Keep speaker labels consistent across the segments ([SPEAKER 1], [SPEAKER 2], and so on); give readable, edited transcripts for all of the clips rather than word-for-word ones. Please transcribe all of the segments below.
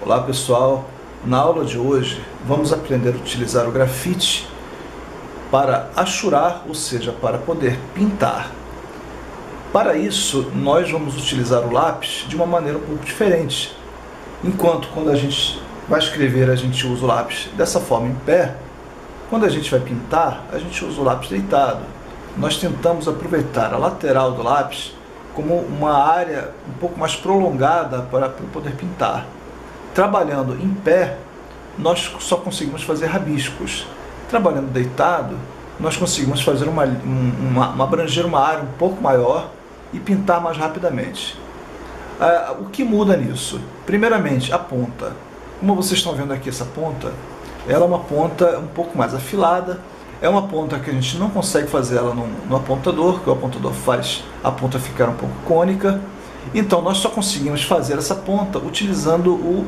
[SPEAKER 1] Olá pessoal, na aula de hoje vamos aprender a utilizar o grafite para achurar, ou seja, para poder pintar. Para isso nós vamos utilizar o lápis de uma maneira um pouco diferente. Enquanto quando a gente vai escrever a gente usa o lápis dessa forma em pé, quando a gente vai pintar a gente usa o lápis deitado. Nós tentamos aproveitar a lateral do lápis como uma área um pouco mais prolongada para poder pintar. Trabalhando em pé, nós só conseguimos fazer rabiscos. Trabalhando deitado, nós conseguimos fazer abranger uma área um pouco maior e pintar mais rapidamente. O que muda nisso? Primeiramente, a ponta. Como vocês estão vendo aqui, essa ponta, ela é uma ponta um pouco mais afilada. É uma ponta que a gente não consegue fazer ela no apontador, que o apontador faz a ponta ficar um pouco cônica. Então nós só conseguimos fazer essa ponta utilizando o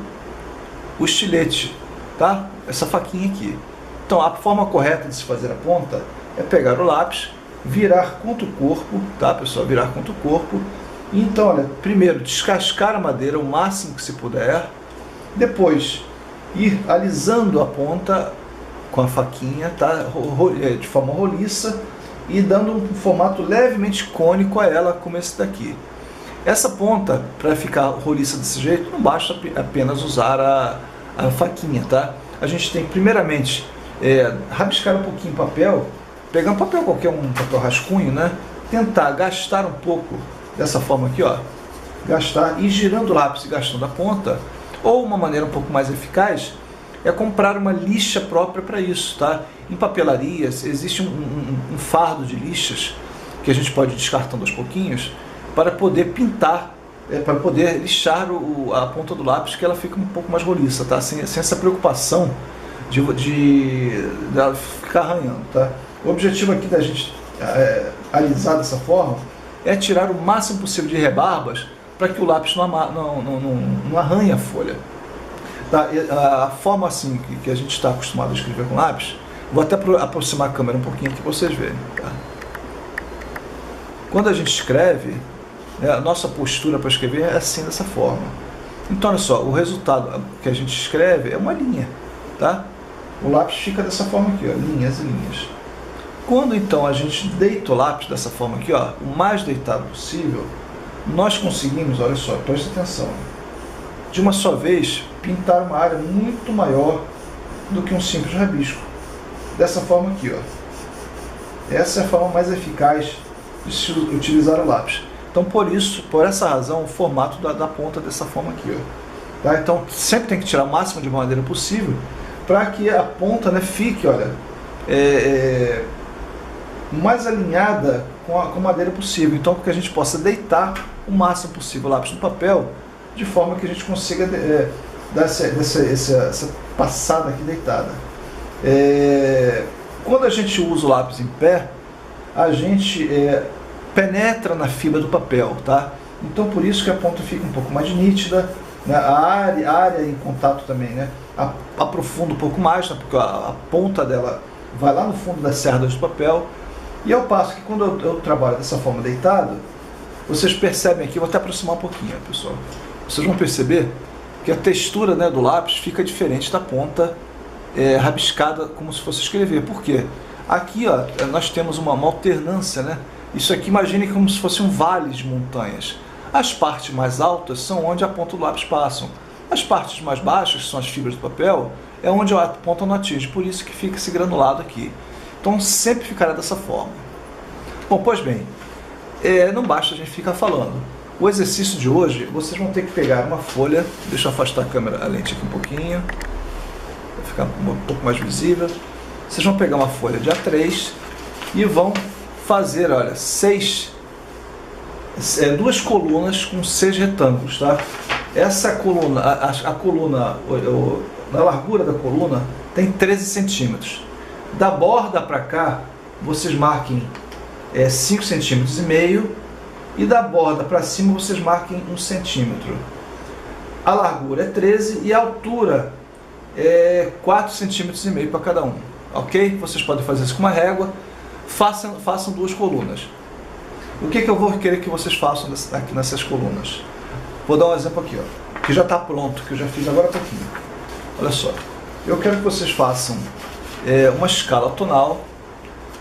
[SPEAKER 1] estilete, tá? Essa faquinha aqui. Então a forma correta de se fazer a ponta é pegar o lápis, virar contra o corpo, tá pessoal? Virar contra o corpo. E então, olha, primeiro descascar a madeira o máximo que se puder, depois ir alisando a ponta com a faquinha, tá? De forma roliça e dando um formato levemente cônico a ela, como esse daqui. Essa ponta, para ficar roliça desse jeito, não basta apenas usar a faquinha, tá? A gente tem primeiramente rabiscar um pouquinho papel, pegar um papel qualquer, um papel rascunho, né? Tentar gastar um pouco dessa forma aqui, ó, gastar e girando o lápis e gastando a ponta. Ou uma maneira um pouco mais eficaz é comprar uma lixa própria para isso, tá? Em papelarias existe um fardo de lixas que a gente pode ir descartando aos pouquinhs para poder pintar, para poder lixar a ponta do lápis, que ela fica um pouco mais roliça, tá? Sem essa preocupação de ela ficar arranhando, tá? O objetivo aqui da gente alisar dessa forma é tirar o máximo possível de rebarbas para que o lápis não arranhe a folha. Tá? A forma assim que a gente está acostumado a escrever com lápis, vou até aproximar a câmera um pouquinho aqui para vocês verem. Tá? Quando a gente escreve, a nossa postura para escrever é assim, dessa forma. Então olha só, o resultado que a gente escreve é uma linha, tá? O lápis fica dessa forma aqui, ó, linhas e linhas. Quando então a gente deita o lápis dessa forma aqui, ó, o mais deitado possível, nós conseguimos, olha só, presta atenção, de uma só vez pintar uma área muito maior do que um simples rabisco. Dessa forma aqui, ó. Essa é a forma mais eficaz de se utilizar o lápis. Então por essa razão, o formato da ponta dessa forma aqui, ó. Tá? Então sempre tem que tirar o máximo de madeira possível para que a ponta, né, fique, olha, mais alinhada com a madeira possível. Então que a gente possa deitar o máximo possível o lápis no papel, de forma que a gente consiga dar essa passada aqui deitada. Quando a gente usa o lápis em pé, a gente penetra na fibra do papel, tá? Então por isso que a ponta fica um pouco mais nítida, né? A área em contato também, né? Aprofunda um pouco mais, né? Porque a ponta dela vai lá no fundo das cerdas do papel. E ao passo que quando eu trabalho dessa forma deitado, vocês percebem aqui, vou até aproximar um pouquinho, pessoal. Vocês vão perceber que a textura, né, do lápis fica diferente da ponta rabiscada, como se fosse escrever. Por quê? Aqui, ó, nós temos uma alternância, né? Isso aqui, imagine como se fosse um vale de montanhas. As partes mais altas são onde a ponta do lápis passa. As partes mais baixas, que são as fibras do papel, é onde a ponta não atinge. Por isso que fica esse granulado aqui. Então sempre ficará dessa forma. Bom, pois bem, não basta a gente ficar falando. O exercício de hoje, vocês vão ter que pegar uma folha, deixa eu afastar a câmera, a lente aqui um pouquinho, para ficar um pouco mais visível. Vocês vão pegar uma folha de A3 e vão fazer, olha, duas colunas com 6 retângulos, tá? Essa coluna, a coluna, na largura da coluna tem 13 centímetros. Da borda para cá, vocês marquem 5,5 centímetros e da borda para cima vocês marquem 1 centímetro. A largura é 13 e a altura é 4,5 centímetros para cada um. Ok? Vocês podem fazer isso com uma régua. Façam duas colunas. O que eu vou querer que vocês façam aqui nessas colunas? Vou dar um exemplo aqui, ó. que já está pronto, que eu já fiz agora há pouquinho. Olha só, eu quero que vocês façam uma escala tonal,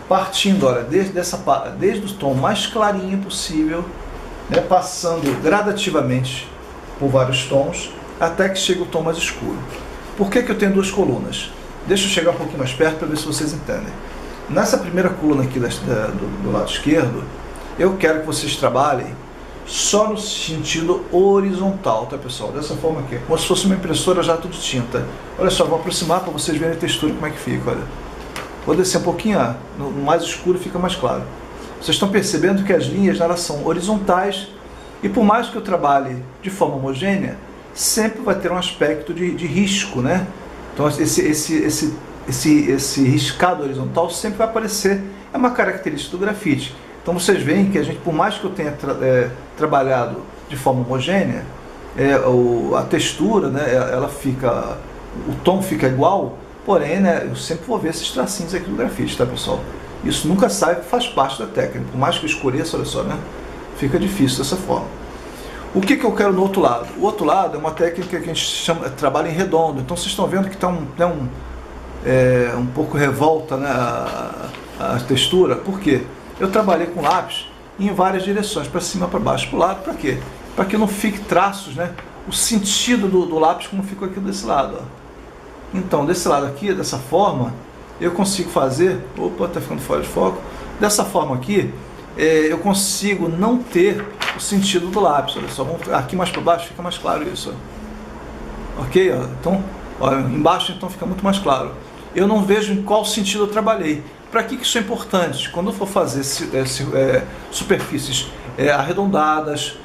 [SPEAKER 1] partindo, olha, desde o tom mais clarinho possível, né, passando gradativamente por vários tons, até que chegue o tom mais escuro. Por que eu tenho duas colunas? Deixa eu chegar um pouquinho mais perto para ver se vocês entendem. Nessa primeira coluna aqui do lado esquerdo, eu quero que vocês trabalhem só no sentido horizontal, tá, pessoal? Dessa forma aqui, como se fosse uma impressora jato de tinta. Olha só, vou aproximar para vocês verem a textura, como é que fica, olha. Vou descer um pouquinho, no mais escuro fica mais claro. Vocês estão percebendo que as linhas, elas são horizontais, e por mais que eu trabalhe de forma homogênea, sempre vai ter um aspecto de risco, né? Então esse riscado horizontal sempre vai aparecer, é uma característica do grafite. Então vocês veem que a gente, por mais que eu tenha trabalhado de forma homogênea, a textura, né, ela fica, o tom fica igual, porém, né, eu sempre vou ver esses tracinhos aqui do grafite, tá, pessoal? Isso nunca sai, faz parte da técnica. Por mais que eu escureça, olha só, né, fica difícil dessa forma. O que eu quero no outro lado? O outro lado é uma técnica que a gente chama, trabalha em redondo. Então vocês estão vendo que está um pouco revolta, né, a textura. Por quê? Eu trabalhei com lápis em várias direções, para cima, para baixo, para o lado. Para quê? Para que não fique traços, né, o sentido do lápis como ficou aqui desse lado. Ó. Então, desse lado aqui, dessa forma, eu consigo fazer... Opa, está ficando fora de foco. Dessa forma aqui, eu consigo não ter o sentido do lápis. Olha só, aqui mais para baixo fica mais claro isso. Ó. Ok? Ó. Então, ó, embaixo então fica muito mais claro. Eu não vejo em qual sentido eu trabalhei. Para que isso é importante? Quando eu for fazer superfícies arredondadas,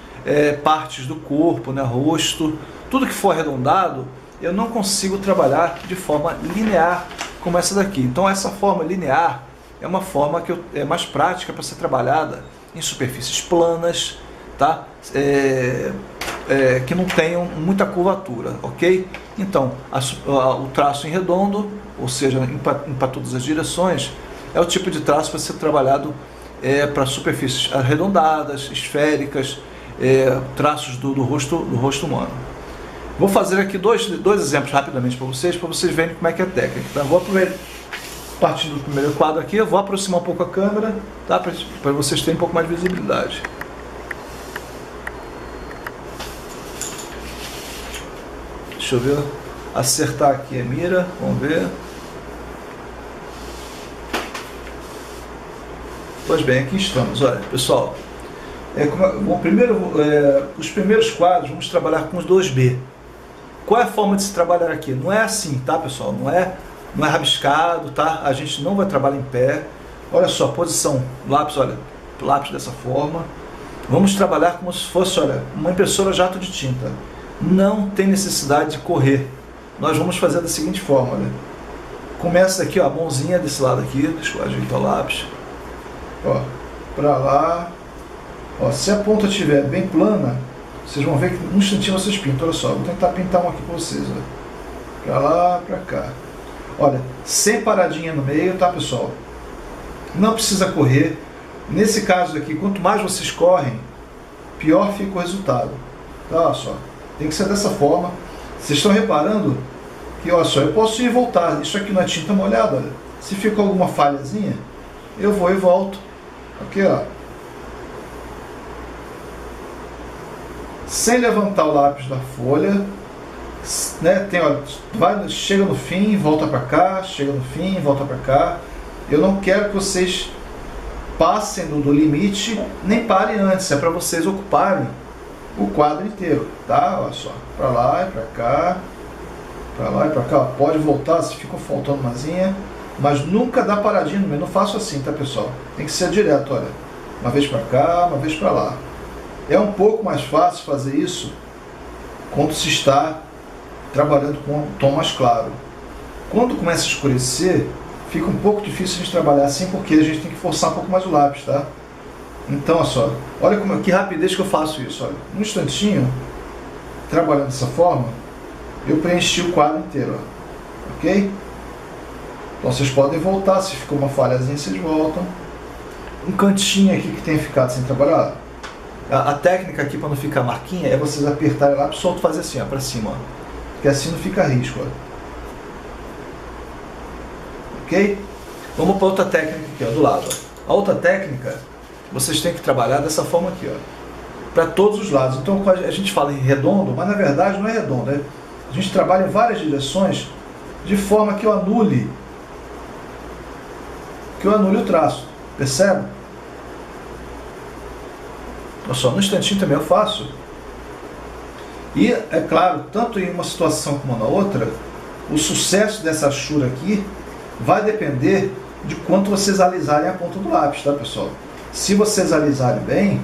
[SPEAKER 1] partes do corpo, né, rosto, tudo que for arredondado, eu não consigo trabalhar de forma linear como essa daqui. Então essa forma linear é uma forma que é mais prática para ser trabalhada em superfícies planas, tá? Que não tenham muita curvatura, ok? Então o traço em redondo, ou seja, para todas as direções, é o tipo de traço para ser trabalhado para superfícies arredondadas, esféricas, traços do rosto humano. Vou fazer aqui dois exemplos rapidamente para vocês verem como é que é a técnica. Então, vou partir do primeiro quadro aqui, eu vou aproximar um pouco a câmera, tá? Para vocês terem um pouco mais de visibilidade. Deixa eu ver, acertar aqui a mira, vamos ver. Pois bem, aqui estamos. Olha, pessoal, os primeiros quadros vamos trabalhar com os 2B. Qual é a forma de se trabalhar aqui? Não é assim, tá, pessoal? Não é rabiscado, tá? A gente não vai trabalhar em pé. Olha só, posição, lápis, olha, lápis dessa forma. Vamos trabalhar como se fosse, olha, uma impressora jato de tinta. Não tem necessidade de correr. Nós vamos fazer da seguinte forma, olha. Começa aqui, ó, a mãozinha desse lado aqui, deixa eu ajeitar o lápis. Ó, pra lá. Ó, se a ponta estiver bem plana, vocês vão ver que num instantinho vocês pintam. Olha só, vou tentar pintar um aqui para vocês. Ó. Pra lá, pra cá. Olha, sem paradinha no meio, tá, pessoal? Não precisa correr. Nesse caso aqui, quanto mais vocês correm, pior fica o resultado. Tá, olha só. Tem que ser dessa forma. Vocês estão reparando que, olha só, eu posso ir e voltar. Isso aqui não é tinta molhada, olha. Se ficou alguma falhazinha, eu vou e volto. Aqui, ó. Sem levantar o lápis da folha, né? Chega no fim, volta para cá, chega no fim, volta para cá. Eu não quero que vocês passem do limite, nem parem antes, é para vocês ocuparem o quadro inteiro, tá? Olha só, para lá e para cá, para lá e para cá. Pode voltar se ficou faltando umazinha, mas nunca dá paradinha no meio. Não faço assim, tá, pessoal? Tem que ser direto, olha, uma vez para cá, uma vez para lá. É um pouco mais fácil fazer isso quando se está trabalhando com um tom mais claro. Quando começa a escurecer, fica um pouco difícil de trabalhar assim, porque a gente tem que forçar um pouco mais o lápis, tá? Então, olha só, olha que rapidez que eu faço isso, olha. Um instantinho, trabalhando dessa forma, eu preenchi o quadro inteiro, ó. Ok? Então vocês podem voltar, se ficou uma falhazinha, vocês voltam. Um cantinho aqui que tenha ficado sem trabalhar, A técnica aqui para não ficar marquinha é vocês apertarem lá, solto, fazer assim, ó, para cima, ó, porque assim não fica risco, ó. Ok? Vamos para outra técnica aqui, ó, do lado, ó. A outra técnica, vocês têm que trabalhar dessa forma aqui, ó, para todos os lados. Então a gente fala em redondo, mas na verdade não é redondo, né? A gente trabalha em várias direções de forma que eu anule o traço, percebe? Olha só, no instantinho também eu faço. E é claro, tanto em uma situação como na outra, o sucesso dessa achura aqui vai depender de quanto vocês alisarem a ponta do lápis, tá, pessoal? Se vocês alisarem bem,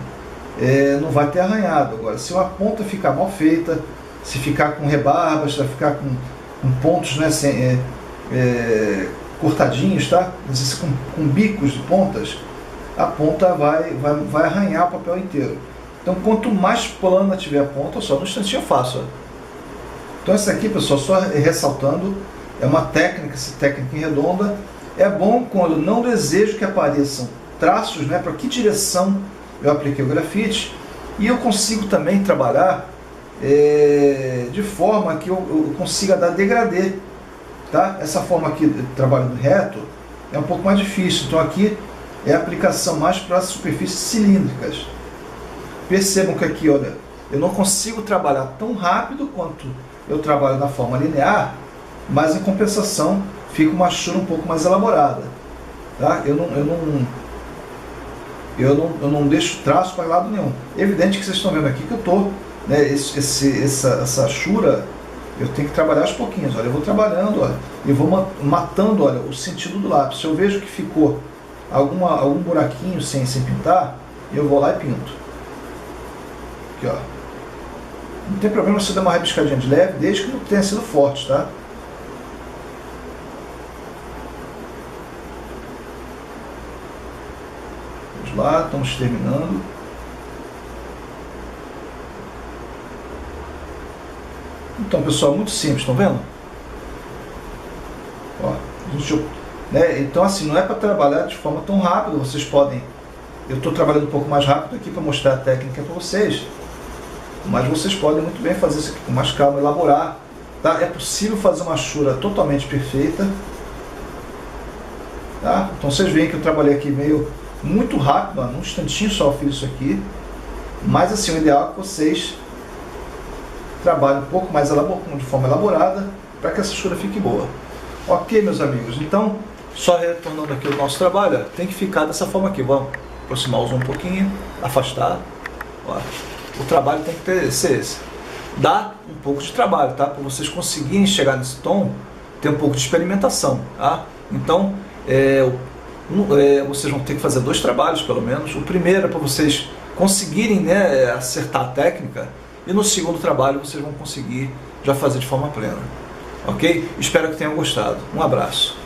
[SPEAKER 1] não vai ter arranhado. Agora, se uma ponta ficar mal feita, se ficar com rebarbas, se ficar com pontos, né, cortadinhos, tá? Com bicos de pontas, a ponta vai arranhar o papel inteiro. Então, quanto mais plana tiver a ponta, só no instantinho eu faço. Ó. Então, essa aqui, pessoal, só ressaltando, é uma técnica, essa técnica em redonda. É bom quando não desejo que apareçam traços, né, para que direção eu apliquei o grafite, e eu consigo também trabalhar de forma que eu consiga dar degradê, tá? Essa forma aqui, trabalhando reto, é um pouco mais difícil. Então aqui é a aplicação mais para as superfícies cilíndricas. Percebam que aqui, olha, eu não consigo trabalhar tão rápido quanto eu trabalho na forma linear, mas em compensação fica uma achura um pouco mais elaborada, tá? Eu não deixo traço para lado nenhum. Evidente que vocês estão vendo aqui que eu estou, né, essa achura, eu tenho que trabalhar aos pouquinhos. Olha, eu vou trabalhando, olha, e vou matando, olha, o sentido do lápis. Se eu vejo que ficou algum buraquinho sem pintar, eu vou lá e pinto. Aqui, ó. Não tem problema se dar uma rabiscadinha de leve, desde que não tenha sido forte, tá? Vamos lá, estamos terminando. Então, pessoal, muito simples, estão vendo? Ó, né? Então, assim, não é para trabalhar de forma tão rápida. Vocês podem... Eu estou trabalhando um pouco mais rápido aqui para mostrar a técnica para vocês. Mas vocês podem muito bem fazer isso aqui com mais calma, elaborar. Tá? É possível fazer uma achura totalmente perfeita. Tá? Então, vocês veem que eu trabalhei aqui muito rápido, ó, num instantinho só eu fiz isso aqui. Mas, assim, o ideal é que vocês trabalhem um pouco mais de forma elaborada, para que essa achura fique boa. Ok, meus amigos, então, só retornando aqui o nosso trabalho, tem que ficar dessa forma aqui. Vamos aproximar o zoom um pouquinho, afastar. Ó, o trabalho tem que ser esse. Dá um pouco de trabalho, tá? Para vocês conseguirem chegar nesse tom, tem um pouco de experimentação, tá? Então, vocês vão ter que fazer 2 trabalhos, pelo menos. O primeiro é para vocês conseguirem, né, acertar a técnica, e no segundo trabalho vocês vão conseguir já fazer de forma plena. Ok? Espero que tenham gostado. Um abraço.